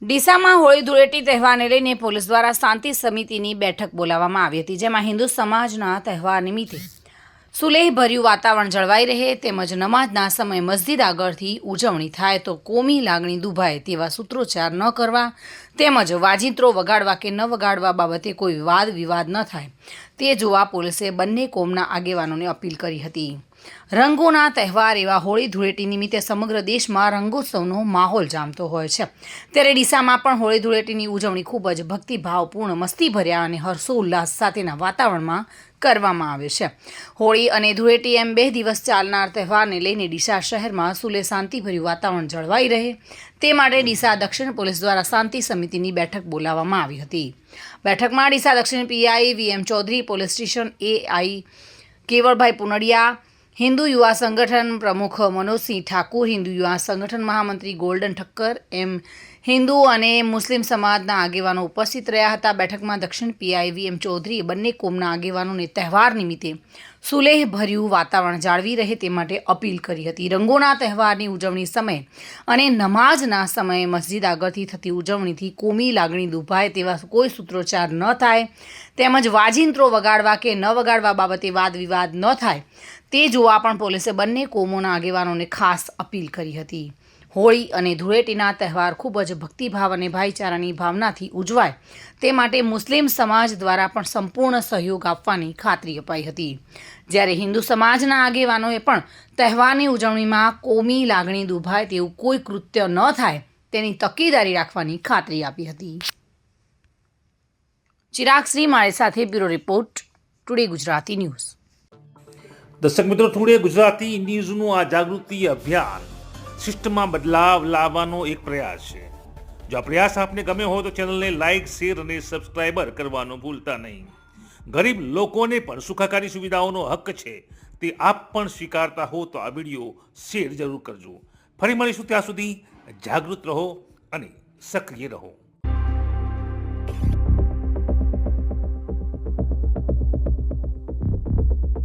ડીસામાં હોળી ધૂળેટી તહેવારને લઈને પોલીસ દ્વારા શાંતિ સમિતિની બેઠક બોલાવવામાં આવી હતી, જેમાં હિન્દુ સમાજના તહેવાર નિમિત્તે સુલેહભર્યું વાતાવરણ જળવાઈ રહે તેમજ નમાઝના સમયે મસ્જિદ આગળથી ઉજવણી થાય તો કોમી લાગણી દુભાય તેવા સૂત્રોચ્ચાર ન કરવા તેમજ વાજિંત્રો વગાડવા કે ન વગાડવા બાબતે કોઈ વાદ વિવાદ ન થાય તે જોવા પોલીસે બંને કોમના આગેવાનોને અપીલ કરી હતી। રંગોના તહેવાર એવા હોળી ધૂળેટી નિમિત્તે સમગ્ર દેશમાં રંગોત્સવનો માહોલ જામતો હોય છે, ત્યારે ડીસામાં પણ હોળી ધૂળેટીની ઉજવણી ખૂબ જ ભક્તિભાવપૂર્ણ, મસ્તીભર્યા અને હર્ષોલ્લાસ સાથેના વાતાવરણમાં કરવામાં આવે છે। હોળી અને ધૂળેટી એમ 2 દિવસ ચાલનાર તહેવારને લઈને ડીસા શહેરમાં સુલે શાંતિભર્યું વાતાવરણ જળવાઈ રહે તે માટે ડીસા દક્ષિણ પોલીસ દ્વારા શાંતિ સમિતિની બેઠક બોલાવવામાં આવી હતી। બેઠકમાં ડીસા દક્ષિણ PI VM Chaudhary, police station AI Kevalbhai Pundiya, Hindu Yuva Sangathan પ્રમુખ મનોજસિંહ ઠાકુર, હિન્દુ યુવા સંગઠન મહામંત્રી ગોલ્ડન ઠક્કર એમ હિન્દુ અને મુસ્લિમ સમાજના આગેવાનો ઉપસ્થિત રહ્યા હતા। બેઠકમાં દક્ષિણ પીઆઈ વીએમ ચૌધરીએ બંને કોમના આગેવાનોને તહેવાર નિમિત્તે સુલેહભર્યું વાતાવરણ જાળવી રહે તે માટે અપીલ કરી હતી। રંગોના તહેવારની ઉજવણી સમયે અને નમાઝના સમયે મસ્જિદ આગળથી થતી ઉજવણીથી કોમી લાગણી દુભાય તેવા કોઈ સૂત્રોચ્ચાર ન થાય તેમજ વાજિંત્રો વગાડવા કે ન વગાડવા બાબતે વાદ વિવાદ ન થાય તે જોવા પણ પોલીસે બંને કોમોના આગેવાનોને ખાસ અપીલ કરી હતી। હોળી અને ધૂળેટીના તહેવાર ખૂબ જ ભક્તિભાવ અને ભાઈચારાની ભાવનાથી ઉજવાય તે માટે મુસ્લિમ સમાજ દ્વારા પણ સંપૂર્ણ સહયોગ આપવાની ખાતરી અપાઈ હતી, જ્યારે હિન્દુ સમાજના આગેવાનોએ પણ તહેવારની ઉજવણીમાં કોમી લાગણી દુભાય તેવું કોઈ કૃત્ય ન થાય તેની તકેદારી રાખવાની ખાતરી આપી હતી। ચિરાગ શ્રી મારી સાથે bureau report, today Gujarati news. દર્શક મિત્રો, ટુડે ગુજરાતી ન્યૂઝનું આ જાગૃતિ અભિયાન સિસ્ટમમાં બદલાવ લાવવાનો એક પ્રયાસ છે। જો આ પ્રયાસ આપને ગમ્યો હોય તો ચેનલને લાઇક, શેર અને સબસ્ક્રાઇબર કરવાનું ભૂલતા નહીં। ગરીબ લોકોને પણ સુખાકારી સુવિધાઓનો હક છે તે આપ પણ સ્વીકારતા હો તો આ વિડીયો શેર જરૂર કરજો। ફરી મળીશું, ત્યાં સુધી જાગૃત રહો અને સક્રિય રહો।